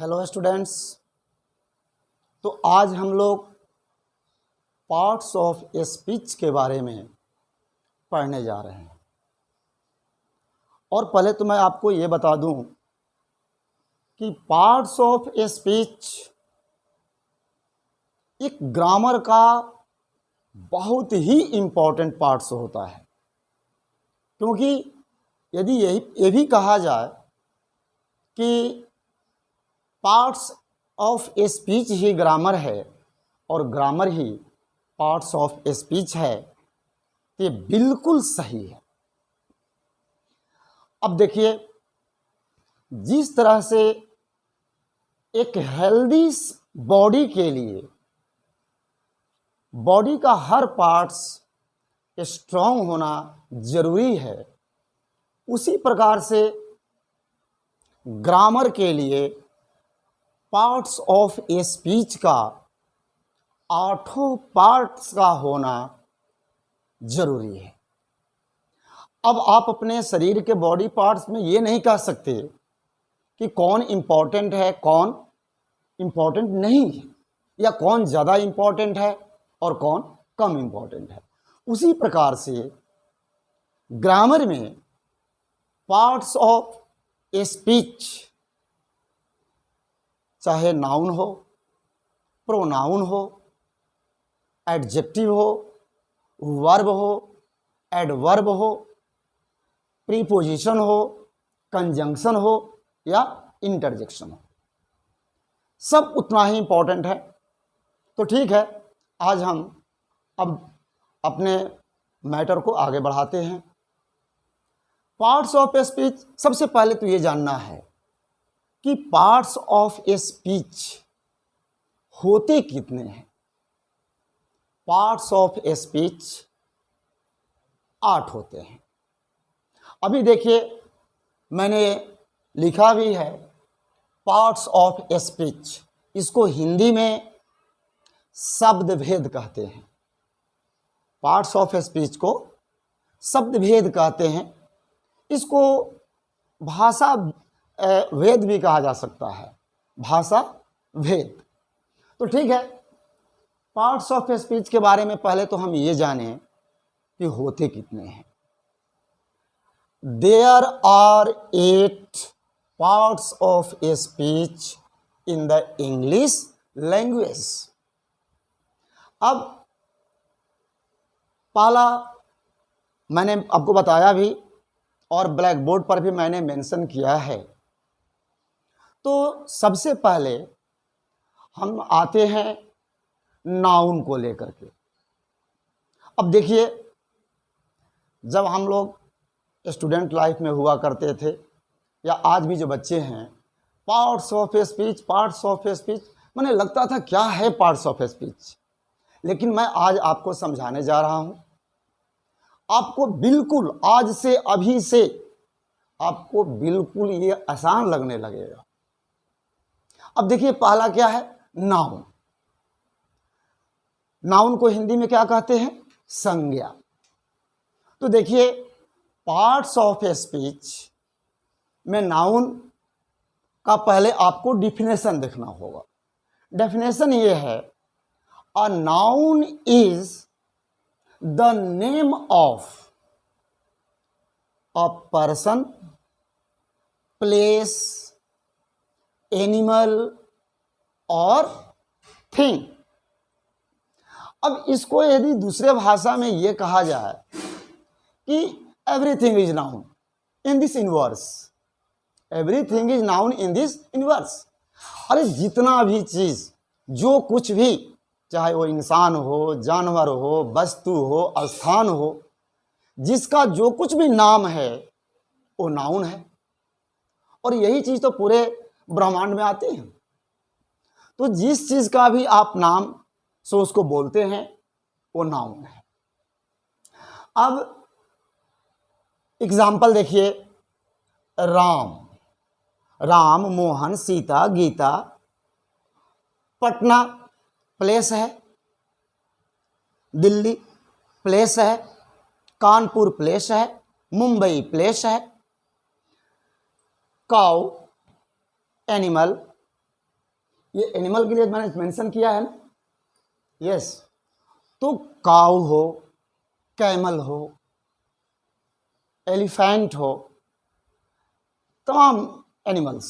Hello students. तो आज हम लोग पार्ट्स ऑफ स्पीच के बारे में पढ़ने जा रहे हैं। और पहले तो मैं आपको ये बता दूं कि पार्ट्स ऑफ स्पीच एक ग्रामर का बहुत ही इम्पोर्टेंट पार्ट्स होता है, क्योंकि यदि ये भी कहा जाए कि parts of speech he grammar है और grammar he parts of speech है, तो ये बिल्कुल सही है। अब देखिए, जिस तरह से एक हेल्दी बॉडी के लिए बॉडी का हर पार्ट्स स्ट्रांग होना जरूरी है, उसी प्रकार से ग्रामर के लिए पार्ट्स ऑफ स्पीच का 8 पार्ट्स का होना जरूरी है। अब आप अपने शरीर के बॉडी पार्ट्स में ये नहीं कह सकते कि कौन इम्पोर्टेंट है, कौन इम्पोर्टेंट नहीं है, या कौन ज़्यादा इम्पोर्टेंट है और कौन कम इम्पोर्टेंट है। उसी प्रकार से ग्रामर में पार्ट्स ऑफ स्पीच, चाहे नाउन हो, प्रोनाउन हो, एडजेक्टिव हो, वर्ब हो, एडवर्ब हो, प्रीपोजिशन हो, कंजंक्शन हो या इंटरजेक्शन हो, सब उतना ही इम्पोर्टेंट है। तो ठीक है, आज हम अब अपने मैटर को आगे बढ़ाते हैं। पार्ट्स ऑफ स्पीच, सबसे पहले तो ये जानना है कि पार्ट्स ऑफ स्पीच होते कितने हैं। पार्ट्स ऑफ स्पीच 8 होते हैं। अभी देखिए, मैंने लिखा भी है पार्ट्स ऑफ स्पीच। इसको हिंदी में शब्द भेद कहते हैं। पार्ट्स ऑफ स्पीच को शब्द भेद कहते हैं। इसको भाषा वेद भी कहा जा सकता है, भाषा भेद। तो ठीक है, पार्ट्स ऑफ स्पीच के बारे में पहले तो हम ये जानें कि होते कितने हैं। There are 8 parts of speech in the English language. अब पहला मैंने आपको बताया भी और ब्लैक बोर्ड पर भी मैंने मेंशन किया है। तो सबसे पहले हम आते हैं नाउन को लेकर के। अब देखिए, जब हम लोग स्टूडेंट लाइफ में हुआ करते थे, या आज भी जो बच्चे हैं, parts of speech, parts of speech, मैंने लगता था क्या है पार्ट्स ऑफ स्पीच। लेकिन मैं आज आपको समझाने जा रहा हूं। आपको बिल्कुल आज से, अभी से आपको बिल्कुल ये आसान लगने लगेगा। अब देखिए, पहला क्या है? नाउन। नाउन को हिंदी में क्या कहते हैं? संज्ञा। तो देखिए, पार्ट्स ऑफ स्पीच में नाउन का पहले आपको डिफिनेशन देखना होगा। डेफिनेशन ये है, a noun is the name of a person, place, animal और थिंग। अब इसको यदि दूसरे भाषा में ये कहा जाए कि everything is noun in this inverse, everything is noun in this inverse. अरे जितना भी चीज, जो कुछ भी, चाहे वो इंसान हो, जानवर हो, वस्तु हो, स्थान हो, जिसका जो कुछ भी नाम है वो नाउन है। और यही चीज तो पूरे ब्रह्मांड में आती है। तो जिस चीज का भी आप नाम सो उसको बोलते हैं, वो नाउन है। अब एग्जाम्पल देखिए, राम, राम, मोहन, सीता, गीता। पटना प्लेस है, दिल्ली प्लेस है, कानपुर प्लेस है, मुंबई प्लेस है। काउ एनिमल, ये एनिमल के लिए मैंने मेंशन किया है ना, यस। तो काऊ हो, कैमल हो, एलिफेंट हो, तमाम एनिमल्स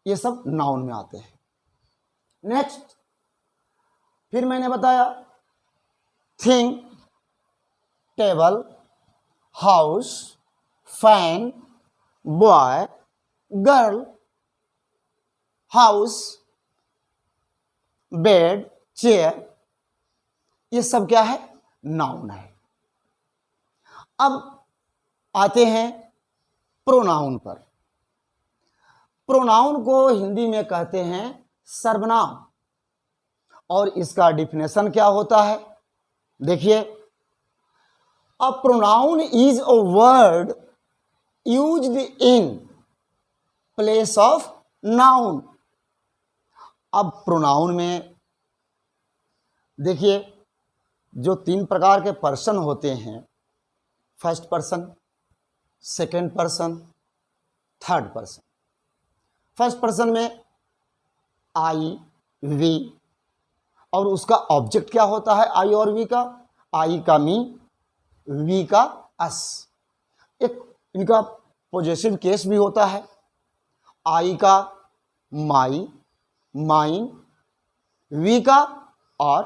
ये सब नाउन में आते हैं। नेक्स्ट, फिर मैंने बताया thing, table, house, fan, boy, girl, house, bed, chair, ये सब क्या है? नाउन है। अब आते हैं प्रोनाउन पर। प्रोनाउन को हिंदी में कहते हैं सर्वनाम, और इसका डिफिनेशन क्या होता है? देखिए, a pronoun is a word used in place of noun. अब प्रोनाउन में देखिए, जो 3 प्रकार के पर्सन होते हैं, first person, second person, third person. First person में आई, वी, और उसका ऑब्जेक्ट क्या होता है? आई और वी का, आई का मी, वी का अस। एक इनका पोजेसिव केस भी होता है, आई का माई, माइन, वी का और।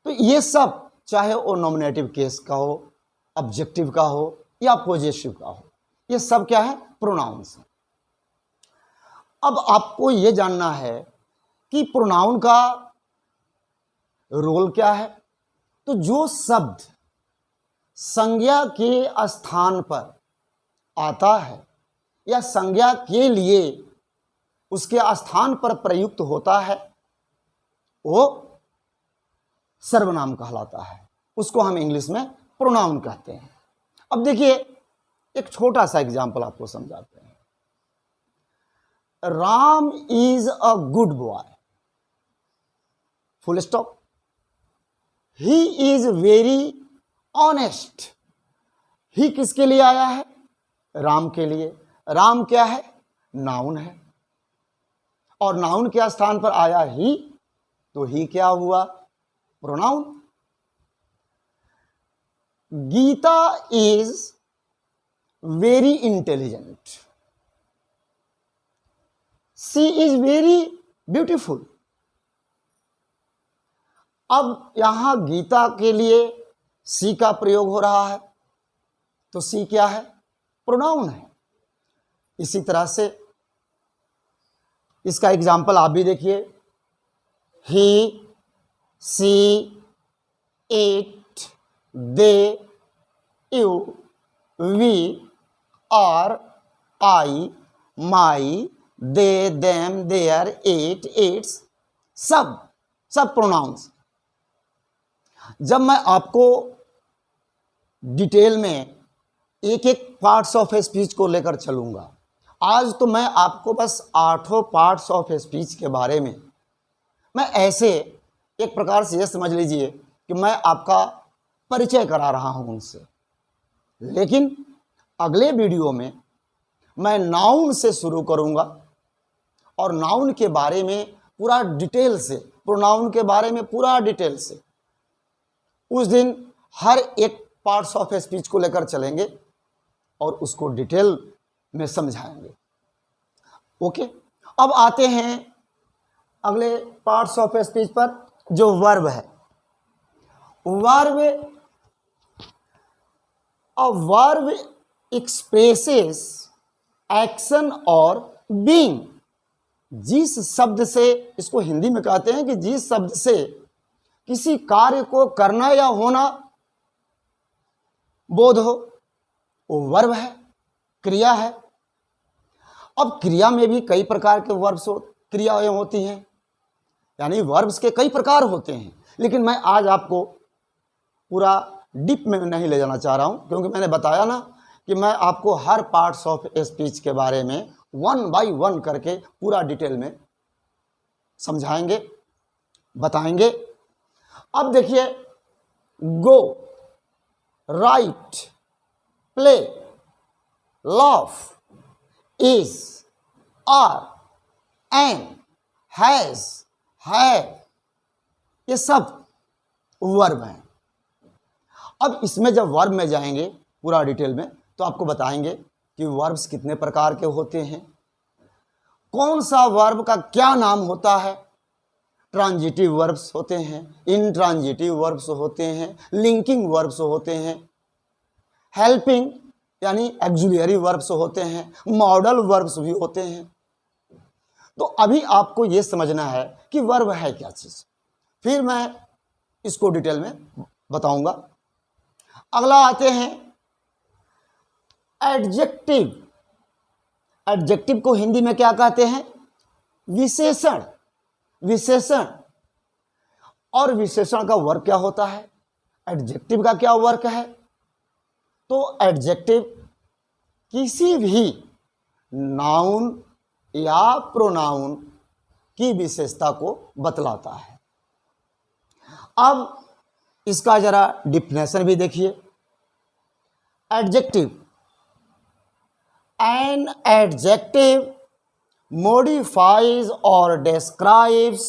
तो ये सब चाहे वो नॉमिनेटिव केस का हो, ऑब्जेक्टिव का हो या पोजेसिव का हो, ये सब क्या है? प्रोनाउंस। अब आपको ये जानना है कि प्रोनाउन का रोल क्या है। तो जो शब्द संज्ञा के स्थान पर आता है या संज्ञा के लिए उसके स्थान पर प्रयुक्त होता है, वो सर्वनाम कहलाता है। उसको हम इंग्लिश में प्रोनाउन कहते हैं। अब देखिए, एक छोटा सा एग्जाम्पल आपको समझाते हैं। Ram is a good boy, full stop. He is very honest. He किसके लिए आया है? राम के लिए। राम क्या है? नाउन है, और नाउन के स्थान पर आया ही, तो ही क्या हुआ? Pronoun. Gita is very intelligent. She is very beautiful. अब यहां गीता के लिए सी का प्रयोग हो रहा है, तो सी क्या है? प्रोनाउन है। इसी तरह से इसका एग्जाम्पल आप भी देखिए। He, she, it, they, you, we, our, I, my, they, them, their, it, its, सब प्रोनाउंस। जब मैं आपको डिटेल में एक एक पार्ट्स ऑफ स्पीच को लेकर चलूंगा, आज तो मैं आपको बस 8 पार्ट्स ऑफ स्पीच के बारे में, मैं ऐसे एक प्रकार से यह समझ लीजिए कि मैं आपका परिचय करा रहा हूं उनसे। लेकिन अगले वीडियो में मैं नाउन से शुरू करूंगा, और नाउन के बारे में पूरा डिटेल से, प्रोनाउन के बारे में पूरा डिटेल से उस दिन हर एक पार्ट्स ऑफ स्पीच को लेकर चलेंगे और उसको डिटेल में समझाएंगे। ओके, अब आते हैं अगले पार्ट्स ऑफ स्पीच पर, जो वर्ब है। Verb, a verb expresses action और बीइंग। जिस शब्द से, इसको हिंदी में कहते हैं कि जिस शब्द से किसी कार्य को करना या होना बोध हो, वो वर्ब है, क्रिया है। अब क्रिया में भी कई प्रकार के वर्ब्स क्रियाएं होती हैं, यानी वर्ब्स के कई प्रकार होते हैं। लेकिन मैं आज आपको पूरा डीप में नहीं ले जाना चाह रहा हूं, क्योंकि मैंने बताया ना कि मैं आपको हर पार्ट्स ऑफ स्पीच के बारे में 1 बाय 1 करके पूरा डिटेल में समझाएंगे, बताएंगे। अब देखिए, go, write, play, laugh, is, are, and, has, है, ये सब वर्ब हैं। अब इसमें जब वर्ब में जाएंगे पूरा डिटेल में तो आपको बताएंगे कि वर्ब्स कितने प्रकार के होते हैं, कौन सा वर्ब का क्या नाम होता है। ट्रांजिटिव वर्ब्स होते हैं, इनट्रांजिटिव वर्ब्स होते हैं, लिंकिंग वर्ब्स होते हैं, हेल्पिंग यानी एक्जुलियरी वर्ब्स होते हैं, मॉडल वर्ब्स भी होते हैं। तो अभी आपको यह समझना है कि वर्ब है क्या चीज, फिर मैं इसको डिटेल में बताऊंगा। अगला आते हैं एडजेक्टिव। एडजेक्टिव को हिंदी में क्या कहते हैं? विशेषण। विशेषण। और विशेषण का वर्ग क्या होता है, एडजेक्टिव का क्या वर्ग है? तो एडजेक्टिव किसी भी नाउन या प्रोनाउन की विशेषता को बतलाता है। अब इसका जरा डिफिनेशन भी देखिए। Adjective, an adjective modifies or describes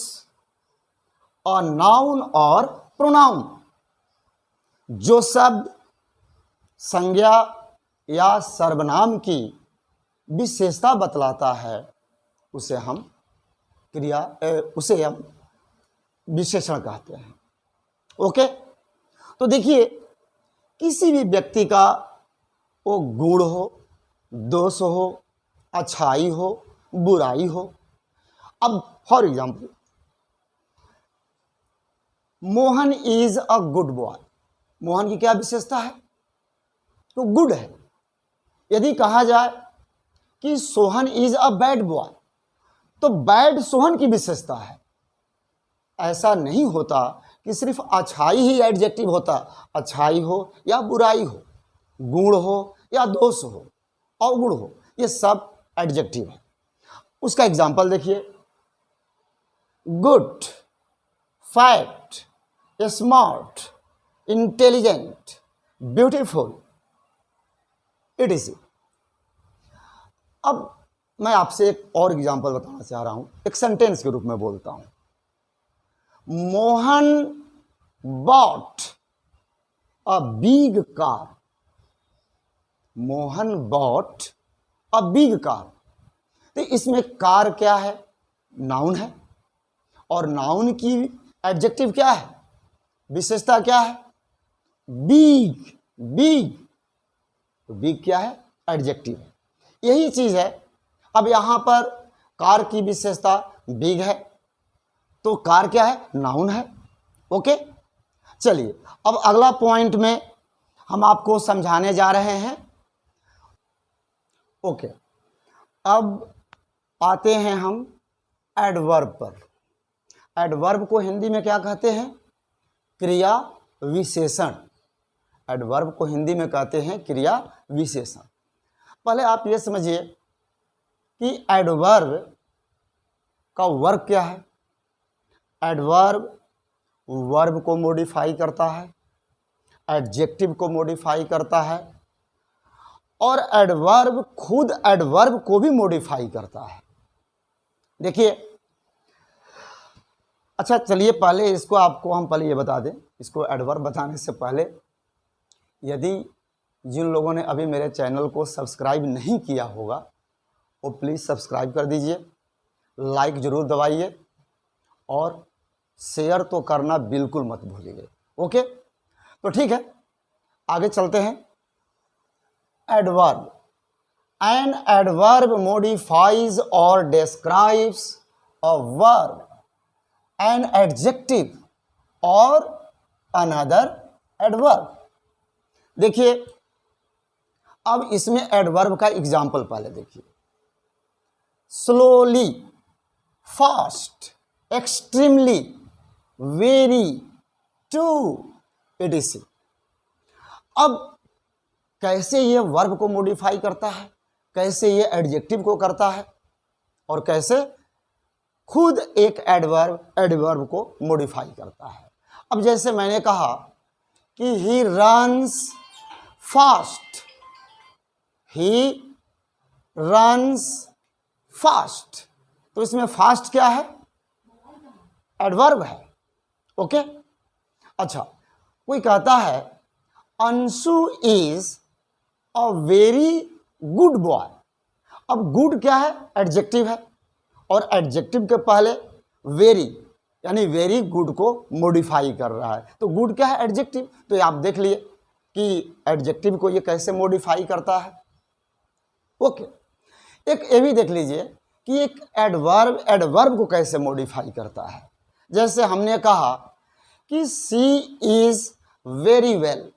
a noun or pronoun। जो शब्द संज्ञा या सर्वनाम की विशेषता बतलाता है उसे हम विशेषण कहते हैं। ओके, तो देखिए किसी भी व्यक्ति का वो गुण हो, दोष हो, अच्छाई हो, बुराई हो। अब for example, Mohan is a good boy. Mohan की क्या विशेषता है? तो गुड है। यदि कहा जाए कि Sohan is a bad boy, तो बैड सोहन की विशेषता है। ऐसा नहीं होता कि सिर्फ अच्छाई ही एडजेक्टिव होता। अच्छाई हो या बुराई हो, गुण हो या दोष हो, अवगुण हो, ये सब एडजेक्टिव है। उसका एग्जाम्पल देखिए, good, fat, smart, intelligent, beautiful, etc। अब मैं आपसे एक और एग्जाम्पल बताना चाह रहा हूं, एक सेंटेंस के रूप में बोलता हूं। Mohan bought a big car. Mohan bought a big car. तो इसमें कार क्या है? नाउन है। और नाउन की एडजेक्टिव क्या है, विशेषता क्या है? बिग। बिग, तो बिग क्या है? एडजेक्टिव है। यही चीज है। अब यहां पर कार की विशेषता बिग है, तो कार क्या है? नाउन है। ओके, चलिए अब अगला पॉइंट में हम आपको समझाने जा रहे हैं। ओके, अब आते हैं हम एडवर्ब पर। एडवर्ब को हिंदी में क्या कहते हैं? क्रिया विशेषण। एडवर्ब को हिंदी में कहते हैं क्रिया विशेषण। पहले आप ये समझिए कि एडवर्ब का वर्ग क्या है। एडवर्ब वर्ब को मॉडिफाई करता है, एडजेक्टिव को मॉडिफाई करता है, और एडवर्ब खुद एडवर्ब को भी मॉडिफाई करता है। देखिए, अच्छा चलिए पहले इसको आपको हम पहले ये बता दें। इसको एडवर्ब बताने से पहले, यदि जिन लोगों ने अभी मेरे चैनल को सब्सक्राइब नहीं किया होगा वो प्लीज़ सब्सक्राइब कर दीजिए, लाइक ज़रूर दबाइए और शेयर तो करना बिल्कुल मत भूलिए। ओके, तो ठीक है, आगे चलते हैं। Adverb, an adverb modifies or describes a verb, an adjective or another adverb. देखिए, अब इसमें एडवर्ब का एग्जाम्पल पहले देखिए। Slowly, fast, extremely, very, too, etc। अब कैसे ये वर्ब को मॉडिफाई करता है, कैसे ये एडजेक्टिव को करता है, और कैसे खुद एक एडवर्ब को मॉडिफाई करता है। अब जैसे मैंने कहा कि he runs fast, he runs fast, तो इसमें फास्ट क्या है? एडवर्ब है। ओके, अच्छा, कोई कहता है Anshu is a very good boy. अब गुड क्या है? एडजेक्टिव है, और एडजेक्टिव के पहले वेरी यानी वेरी गुड को मॉडिफाई कर रहा है। तो गुड क्या है? एडजेक्टिव। तो ये आप देख लिए कि एडजेक्टिव को ये कैसे मॉडिफाई करता है। ओके, एक ये भी देख लीजिए कि एक एडवर्ब को कैसे मॉडिफाई करता है। जैसे हमने कहा कि she is very well.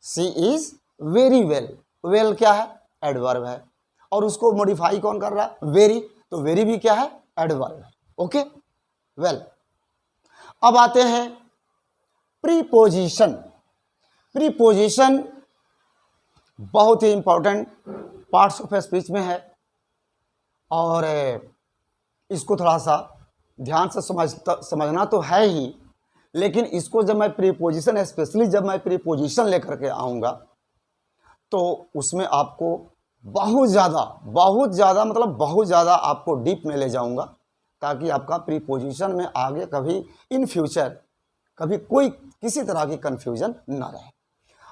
She is very well. Well क्या है? एडवर्ब है, और उसको मॉडिफाई कौन कर रहा है? वेरी। तो वेरी भी क्या है? एडवर्ब है। ओके, वेल, अब आते हैं प्रीपोजिशन। प्रीपोजिशन बहुत ही इंपॉर्टेंट पार्ट्स ऑफ स्पीच में है, और इसको थोड़ा सा ध्यान से समझना तो है ही, लेकिन इसको जब मैं प्रीपोजिशन, स्पेशली जब मैं प्रीपोजिशन लेकर के आऊँगा तो उसमें आपको बहुत ज़्यादा मतलब बहुत ज़्यादा आपको डीप में ले जाऊँगा, ताकि आपका प्रीपोजिशन में आगे कभी इन फ्यूचर कभी कोई किसी तरह की कन्फ्यूजन ना रहे।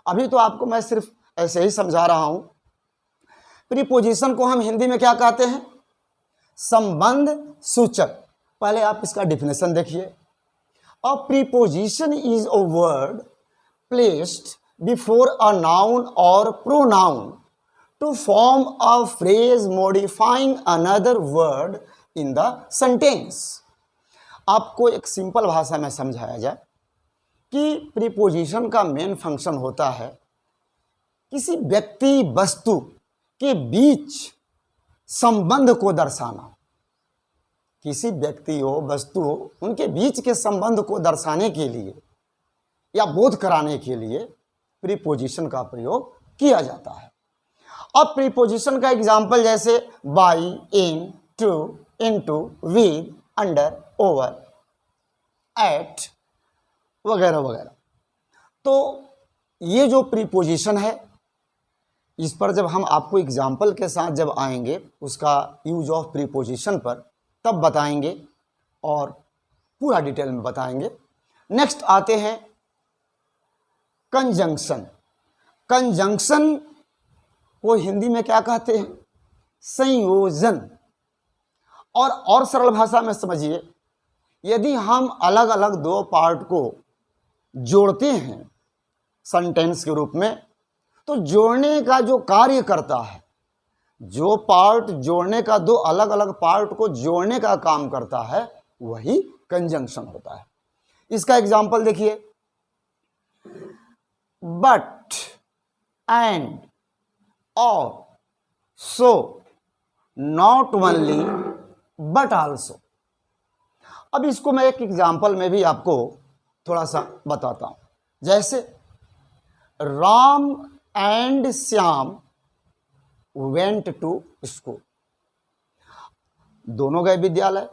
अभी तो आपको मैं सिर्फ ऐसे ही समझा रहा हूँ। प्रीपोजिशन को हम हिंदी में क्या कहते हैं? संबंध सूचक। पहले आप इसका डिफिनेशन देखिए। A preposition is a word placed before a noun और pronoun to form a phrase modifying another word in the sentence. आपको एक सिंपल भाषा में समझाया जाए कि प्रीपोजिशन का मेन फंक्शन होता है किसी व्यक्ति वस्तु के बीच संबंध को दर्शाना। किसी व्यक्ति हो, वस्तु हो, उनके बीच के संबंध को दर्शाने के लिए या बोध कराने के लिए प्रीपोजिशन का प्रयोग किया जाता है। अब प्रीपोजिशन का एग्जाम्पल जैसे by, in, to, into, with, under, over, at वगैरह वगैरह। तो ये जो प्रीपोजिशन है, इस पर जब हम आपको एग्जाम्पल के साथ जब आएंगे उसका यूज ऑफ प्रीपोजिशन पर, तब बताएंगे और पूरा डिटेल में बताएंगे। नेक्स्ट आते हैं कंजंक्शन। कंजंक्शन को हिंदी में क्या कहते हैं? संयोजन। और सरल भाषा में समझिए, यदि हम अलग अलग दो पार्ट को जोड़ते हैं सेंटेंस के रूप में, तो जोड़ने का जो कार्य करता है, जो पार्ट जोड़ने का, दो अलग अलग पार्ट को जोड़ने का काम करता है, वही कंजंक्शन होता है। इसका एग्जांपल देखिए, बट, एंड, और, सो, नॉट ओनली बट आल्सो। अब इसको मैं एक एग्जांपल में भी आपको थोड़ा सा बताता हूं। जैसे Ram and Shyam went to school. दोनों गए विद्यालय।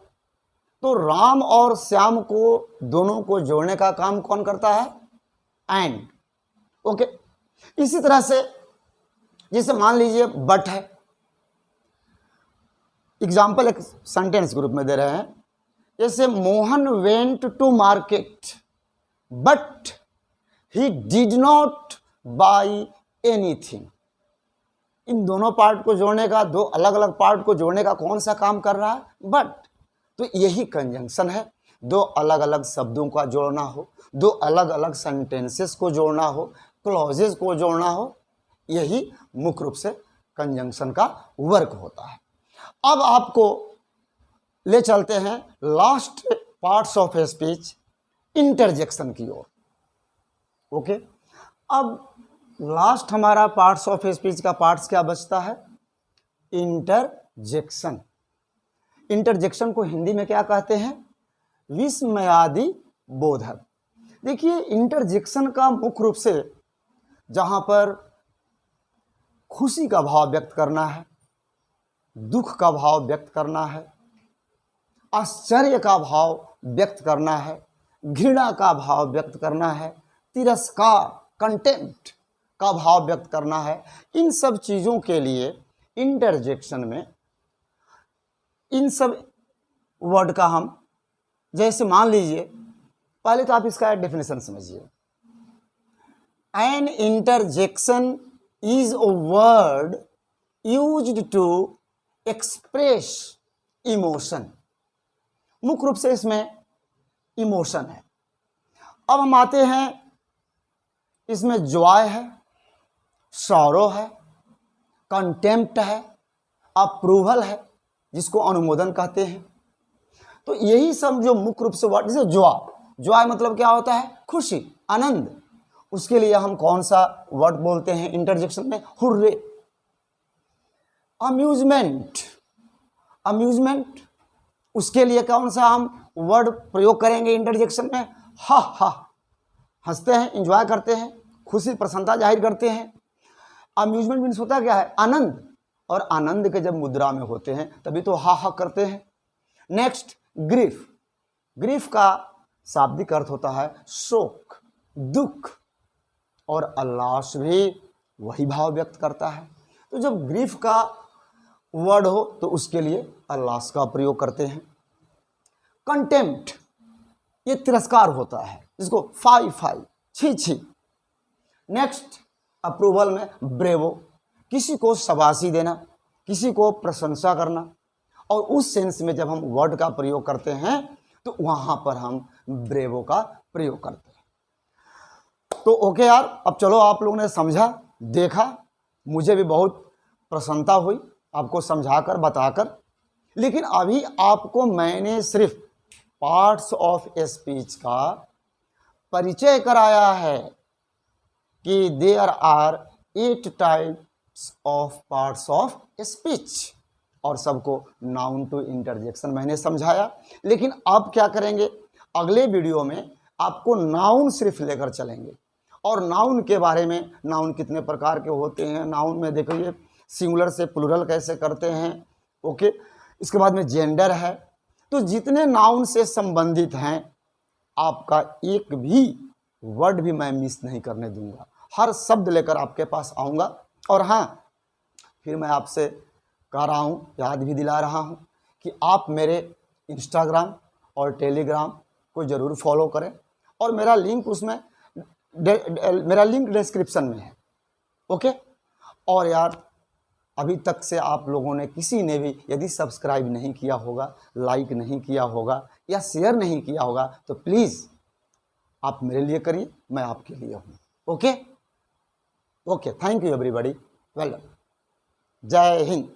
तो राम और श्याम को दोनों को जोड़ने का काम कौन करता है? एंड। ओके, इसी तरह से जैसे मान लीजिए बट है, एग्जाम्पल एक सेंटेंस ग्रुप में दे रहे हैं। जैसे Mohan went to market but he did not buy anything. इन दोनों पार्ट को जोड़ने का, दो अलग अलग पार्ट को जोड़ने का कौन सा काम कर रहा है? बट। तो यही कंजंक्शन है। दो अलग अलग शब्दों का जोड़ना हो, दो अलग अलग सेंटेंसेस को जोड़ना हो, क्लॉजेस को जोड़ना हो, यही मुख्य रूप से कंजंक्शन का वर्क होता है। अब आपको ले चलते हैं last parts of speech, interjection की ओर। ओके, अब लास्ट हमारा पार्ट्स ऑफ स्पीच का पार्ट्स क्या बचता है? इंटरजेक्शन। इंटरजेक्शन को हिंदी में क्या कहते हैं? विस्मयादि बोधक। देखिए, इंटरजेक्शन का मुख्य रूप से जहां पर खुशी का भाव व्यक्त करना है, दुख का भाव व्यक्त करना है, आश्चर्य का भाव व्यक्त करना है, घृणा का भाव व्यक्त करना है, तिरस्कार, कंटेम्प्ट का भाव व्यक्त करना है, इन सब चीज़ों के लिए इंटरजेक्शन में इन सब वर्ड का हम जैसे मान लीजिए, पहले तो आप इसका डेफिनेशन समझिए। An interjection is a word used to express emotion. मुख्य रूप से इसमें इमोशन है। अब हम आते हैं, इसमें जॉय है, सॉरो है, कंटेम्प्ट है, अप्रूवल है, जिसको अनुमोदन कहते हैं। तो यही सब जो मुख्य रूप से वर्ड, जैसे जॉय मतलब क्या होता है? खुशी, आनंद। उसके लिए हम कौन सा वर्ड बोलते हैं इंटरजेक्शन में? हुर्रे। अम्यूजमेंट, उसके लिए कौन सा हम वर्ड प्रयोग करेंगे इंटरजेक्शन में? हा हा, हंसते हैं, एंजॉय करते हैं, खुशी प्रसन्नता जाहिर करते हैं। अम्यूजमेंट मीन्स होता क्या है? आनंद। और आनंद के जब मुद्रा में होते हैं तभी तो हा हा करते हैं। नेक्स्ट, ग्रीफ का शाब्दिक अर्थ होता है शोक, दुख, और अल्लास भी वही भाव व्यक्त करता है। तो जब ग्रीफ का वर्ड हो तो उसके लिए अल्लास का प्रयोग करते हैं। कंटेम्प्ट, ये तिरस्कार होता है, जिसको फाई, छी छी। नेक्स्ट, अप्रूवल में ब्रेवो, किसी को शाबाशी देना, किसी को प्रशंसा करना। और उस सेंस में जब हम वर्ड का प्रयोग करते हैं तो वहां पर हम ब्रेवो का प्रयोग करते हैं। तो ओके यार, अब चलो, आप लोगों ने समझा, देखा, मुझे भी बहुत प्रसन्नता हुई आपको समझाकर, बताकर। लेकिन अभी आपको मैंने सिर्फ पार्ट्स ऑफ स्पीच का परिचय कराया है कि there are 8 types of parts of speech, और सबको नाउन टू इंटरजेक्शन मैंने समझाया। लेकिन अब क्या करेंगे, अगले वीडियो में आपको नाउन सिर्फ लेकर चलेंगे, और नाउन के बारे में, नाउन कितने प्रकार के होते हैं, नाउन में देखिए सिंगुलर से प्लूरल कैसे करते हैं, ओके। इसके बाद में जेंडर है। तो जितने नाउन से संबंधित हैं, आपका एक भी वर्ड भी मैं मिस नहीं करने दूंगा, हर शब्द लेकर आपके पास आऊँगा। और हाँ, फिर मैं आपसे कह रहा हूँ, याद भी दिला रहा हूँ कि आप मेरे इंस्टाग्राम और टेलीग्राम को ज़रूर फॉलो करें, और मेरा लिंक उसमें मेरा लिंक डिस्क्रिप्शन में है, ओके। और यार, अभी तक से आप लोगों ने किसी ने भी यदि सब्सक्राइब नहीं किया होगा, लाइक नहीं किया होगा या शेयर नहीं किया होगा, तो प्लीज़ आप मेरे लिए करिए, मैं आपके लिए हूँ, okay. Okay, thank you everybody, welcome, जय हिंद।